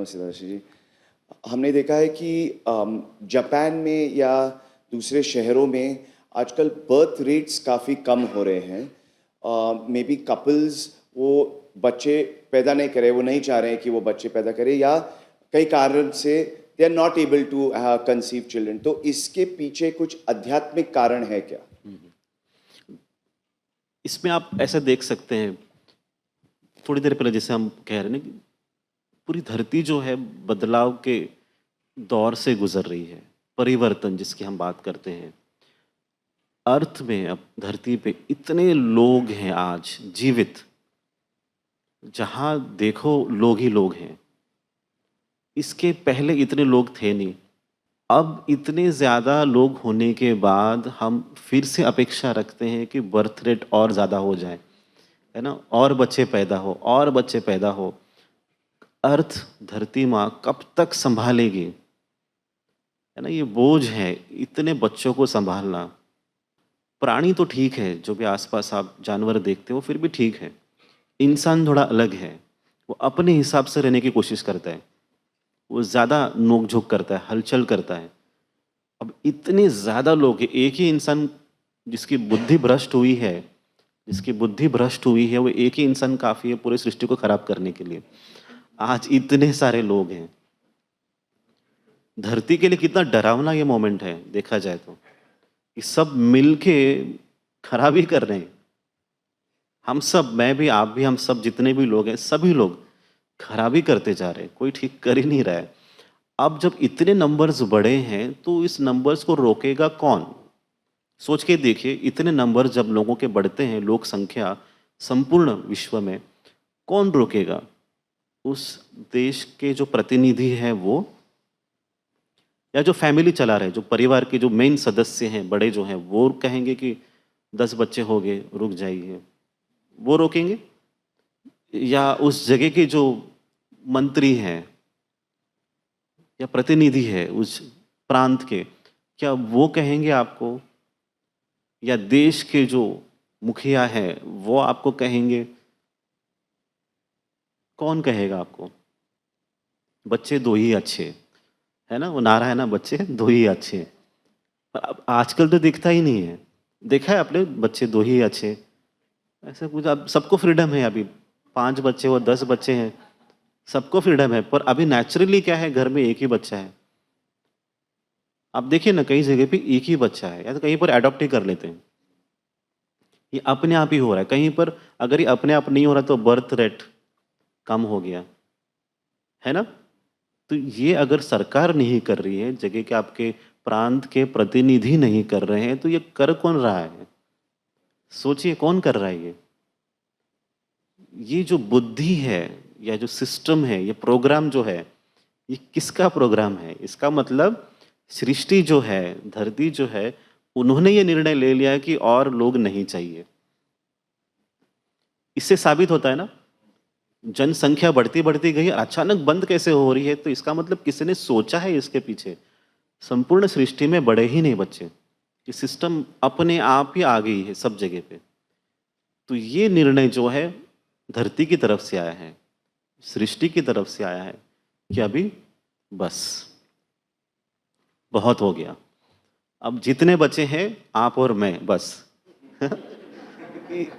नमस्ते दादाश्री जी। हमने देखा है कि जापान में या दूसरे शहरों में आजकल बर्थ रेट्स काफ़ी कम हो रहे हैं। मे बी कपल्स वो बच्चे पैदा नहीं करें, वो नहीं चाह रहे हैं कि वो बच्चे पैदा करें, या कई कारण से they are not able to conceive children. तो इसके पीछे कुछ आध्यात्मिक कारण है क्या? इसमें आप ऐसा देख सकते हैं, थोड़ी देर पहले जैसे हम कह रहे हैं ना कि पूरी धरती जो है बदलाव के दौर से गुजर रही है, परिवर्तन जिसकी हम बात करते हैं। अर्थ में अब धरती पे इतने लोग हैं आज जीवित, जहाँ देखो लोग ही लोग हैं। इसके पहले इतने लोग थे नहीं। अब इतने ज़्यादा लोग होने के बाद हम फिर से अपेक्षा रखते हैं कि बर्थ रेट और ज़्यादा हो जाए, है ना, और बच्चे पैदा हो और बच्चे पैदा हो। अर्थ धरती माँ कब तक संभालेगी, है ना, ये बोझ है इतने बच्चों को संभालना। प्राणी तो ठीक है, जो भी आसपास आप जानवर देखते हो फिर भी ठीक है। इंसान थोड़ा अलग है, वो अपने हिसाब से रहने की कोशिश करता है, वो ज़्यादा नोक-झोंक करता है, हलचल करता है। अब इतने ज़्यादा लोग हैं, एक ही इंसान जिसकी बुद्धि भ्रष्ट हुई है, जिसकी बुद्धि भ्रष्ट हुई है, वो एक ही इंसान काफ़ी है पूरी सृष्टि को खराब करने के लिए। आज इतने सारे लोग हैं। धरती के लिए कितना डरावना ये मोमेंट है देखा जाए तो, कि सब मिलके खराबी कर रहे हैं। हम सब, मैं भी, आप भी, हम सब जितने भी लोग हैं, सभी लोग खराबी करते जा रहे हैं, कोई ठीक कर ही नहीं रहा है। अब जब इतने नंबर्स बढ़े हैं तो इस नंबर्स को रोकेगा कौन? सोच के देखिए, इतने नंबर जब लोगों के बढ़ते हैं, लोक संख्या संपूर्ण विश्व में, कौन रोकेगा? उस देश के जो प्रतिनिधि हैं वो, या जो फैमिली चला रहे हैं, जो परिवार के जो मेन सदस्य हैं, बड़े जो हैं, वो कहेंगे कि 10 बच्चे हो गए, रुक जाइए, वो रोकेंगे? या उस जगह के जो मंत्री हैं या प्रतिनिधि है उस प्रांत के, क्या वो कहेंगे आपको? या देश के जो मुखिया हैं वो आपको कहेंगे? कौन कहेगा आपको? बच्चे दो ही अच्छे, है ना, वो नारा है ना, बच्चे दो ही अच्छे। पर अब आजकल तो दिखता ही नहीं है। देखा है आपने, बच्चे दो ही अच्छे? ऐसा कुछ, अब सबको फ्रीडम है अभी, 5 बच्चे हो 10 बच्चे हैं, सबको फ्रीडम है, पर अभी नेचुरली क्या है, घर में एक ही बच्चा है। आप देखिए ना, कई जगह पे एक ही बच्चा है, या तो कहीं पर अडॉप्ट ही कर लेते हैं। ये अपने आप ही हो रहा है। कहीं पर अगर ये अपने आप नहीं हो रहा तो बर्थ रेट कम हो गया, है ना? तो ये अगर सरकार नहीं कर रही है, जगह के आपके प्रांत के प्रतिनिधि नहीं कर रहे हैं, तो ये कर कौन रहा है? सोचिए कौन कर रहा है ये? ये जो बुद्धि है या जो सिस्टम है, ये प्रोग्राम जो है, ये किसका प्रोग्राम है? इसका मतलब सृष्टि जो है, धरती जो है, उन्होंने ये निर्णय ले लिया है कि और लोग नहीं चाहिए। इससे साबित होता है ना, जनसंख्या बढ़ती बढ़ती गई और अचानक बंद कैसे हो रही है, तो इसका मतलब किसी ने सोचा है इसके पीछे। संपूर्ण सृष्टि में बढ़े ही नहीं बच्चे, ये सिस्टम अपने आप ही आ गई है सब जगह पे। तो ये निर्णय जो है धरती की तरफ से आया है, सृष्टि की तरफ से आया है कि अभी बस बहुत हो गया, अब जितने बचे हैं आप और मैं, बस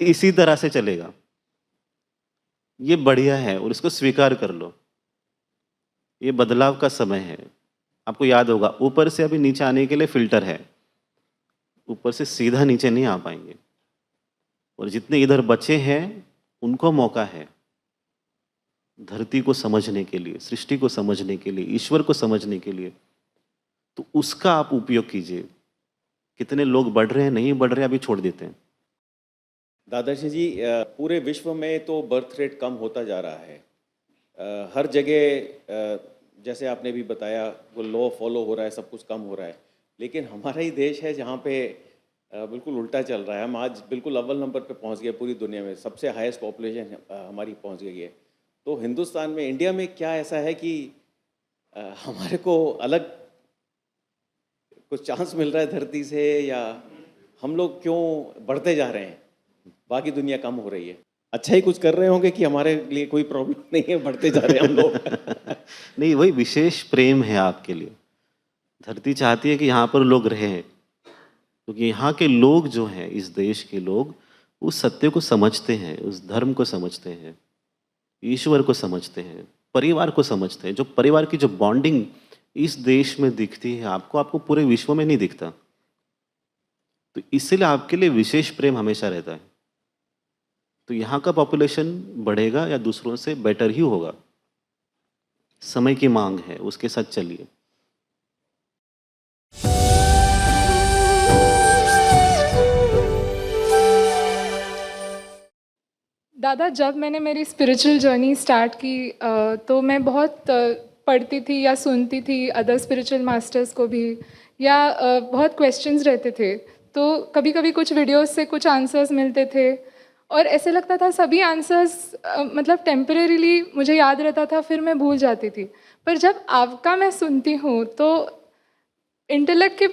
इसी तरह से चलेगा। ये बढ़िया है और इसको स्वीकार कर लो। ये बदलाव का समय है। आपको याद होगा, ऊपर से अभी नीचे आने के लिए फिल्टर है, ऊपर से सीधा नीचे नहीं आ पाएंगे। और जितने इधर बचे हैं उनको मौका है धरती को समझने के लिए, सृष्टि को समझने के लिए, ईश्वर को समझने के लिए। तो उसका आप उपयोग कीजिए। कितने लोग बढ़ रहे हैं, नहीं बढ़ रहे, अभी छोड़ देते हैं। दादाश्री जी, पूरे विश्व में तो बर्थ रेट कम होता जा रहा है। हर जगह जैसे आपने भी बताया, वो लॉ फॉलो हो रहा है, सब कुछ कम हो रहा है। लेकिन हमारा ही देश है जहाँ पे बिल्कुल उल्टा चल रहा है। हम आज बिल्कुल अव्वल नंबर पे पहुँच गए पूरी दुनिया में, सबसे हाईएस्ट पॉपुलेशन हमारी पहुँच गई है। तो हिंदुस्तान में, इंडिया में क्या ऐसा है कि हमारे को अलग कुछ चांस मिल रहा है धरती से, या हम लोग क्यों बढ़ते जा रहे हैं, बाकी दुनिया कम हो रही है? अच्छा ही कुछ कर रहे होंगे कि हमारे लिए कोई प्रॉब्लम नहीं है, बढ़ते जा रहे हैं हम लोग। नहीं, वही विशेष प्रेम है आपके लिए। धरती चाहती है कि यहाँ पर लोग रहें, क्योंकि यहाँ के लोग जो हैं, इस देश के लोग, उस सत्य को समझते हैं, उस धर्म को समझते हैं, ईश्वर को समझते हैं, परिवार को समझते हैं। जो परिवार की जो बॉन्डिंग इस देश में दिखती है आपको, आपको पूरे विश्व में नहीं दिखता। तो इसीलिए आपके लिए विशेष प्रेम हमेशा रहता है। तो यहाँ का पॉपुलेशन बढ़ेगा या दूसरों से बेटर ही होगा, समय की मांग है, उसके साथ चलिए। दादा, जब मैंने मेरी स्पिरिचुअल जर्नी स्टार्ट की तो मैं बहुत पढ़ती थी या सुनती थी अदर स्पिरिचुअल मास्टर्स को भी, या बहुत क्वेश्चंस रहते थे। तो कभी कभी कुछ वीडियोस से कुछ आंसर्स मिलते थे और ऐसे लगता था सभी आंसर्स मतलब टेम्परेरीली मुझे याद रहता था, फिर मैं भूल जाती थी। पर जब आपका मैं सुनती हूँ तो इंटेलेक्ट के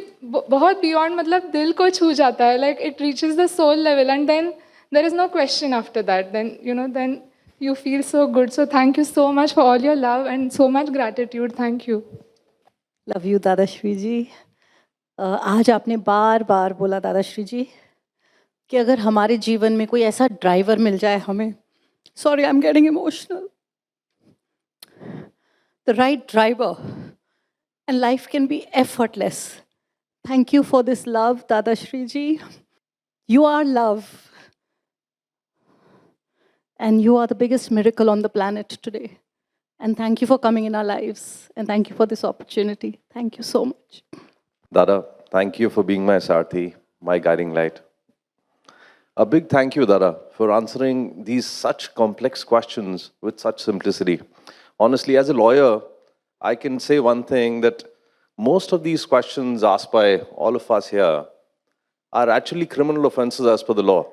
बहुत बियॉन्ड, मतलब दिल को छू जाता है, like it reaches the soul level and then there is no question after that. Then you feel so good. So thank you so much for all your love and so much gratitude. Thank you. Love you Dadashri ji. आज आपने बार बार बोला दादाश्री जी कि अगर हमारे जीवन में कोई ऐसा ड्राइवर मिल जाए हमें, sorry I am getting emotional, the right driver and life can be effortless. Thank you for this love Dadashri ji. You are love and you are the biggest miracle on the planet today. And thank you for coming in our lives. And thank you for this opportunity. Thank you so much. Dada, thank you for being my Sarthi, my guiding light. A big thank you, Dada, for answering these such complex questions with such simplicity. Honestly, as a lawyer, I can say one thing, that most of these questions asked by all of us here are actually criminal offenses as per the law.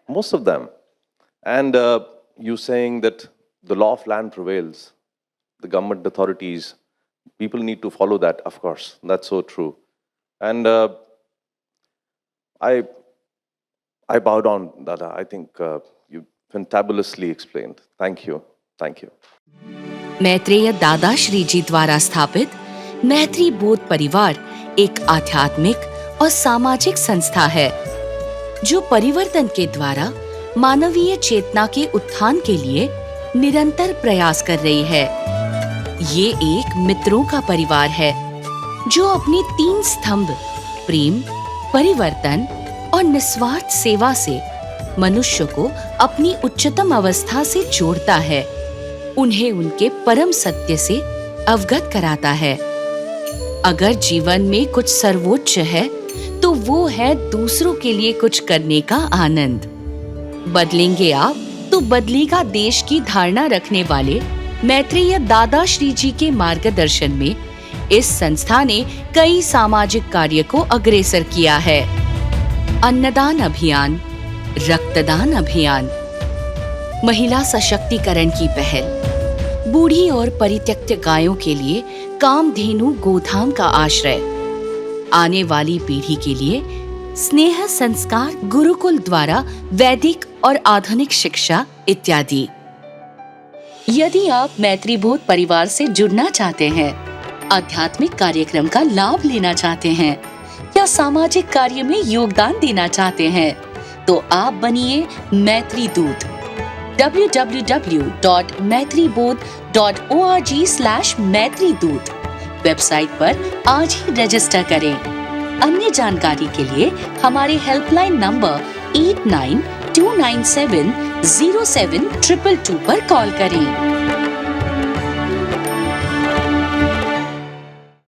Most of them. And you saying that the law of land prevails, the government authorities, people need to follow that, of course. That's so true. And I bow down, Dada. I think you fantabulously explained. Thank you. Thank you. Maitreya दादा श्री जी द्वारा स्थापित मैत्री बोध परिवार एक आध्यात्मिक और सामाजिक संस्था है जो परिवर्तन के द्वारा मानवीय चेतना के उत्थान के लिए निरंतर प्रयास कर रही है। ये एक मित्रों का परिवार है जो अपने 3 स्तंभ प्रेम, परिवर्तन और निस्वार्थ सेवा से मनुष्य को अपनी उच्चतम अवस्था से जोड़ता है, उन्हें उनके परम सत्य से अवगत कराता है। अगर जीवन में कुछ सर्वोच्च है तो वो है दूसरों के लिए कुछ करने का आनंद। बदलेंगे आप तो बदलेगा देश की धारणा रखने वाले मैत्रेय दादा श्री जी के मार्गदर्शन में इस संस्था ने कई सामाजिक कार्य को अग्रसर किया है। अन्नदान अभियान, रक्तदान अभियान, महिला सशक्तिकरण की पहल, बूढ़ी और परित्यक्त गायों के लिए कामधेनु गोधाम का आश्रय, आने वाली पीढ़ी के लिए स्नेह संस्कार गुरुकुल द्वारा वैदिक और आधुनिक शिक्षा इत्यादि। यदि आप मैत्री बोध परिवार से जुड़ना चाहते हैं, आध्यात्मिक कार्यक्रम का लाभ लेना चाहते हैं या सामाजिक कार्य में योगदान देना चाहते हैं, तो आप बनिए मैत्री दूत। www.maitribodh.org/मैत्रीदूत वेबसाइट पर आज ही रजिस्टर करें। अन्य जानकारी के लिए हमारे हेल्पलाइन नंबर 8929707222 पर कॉल करें।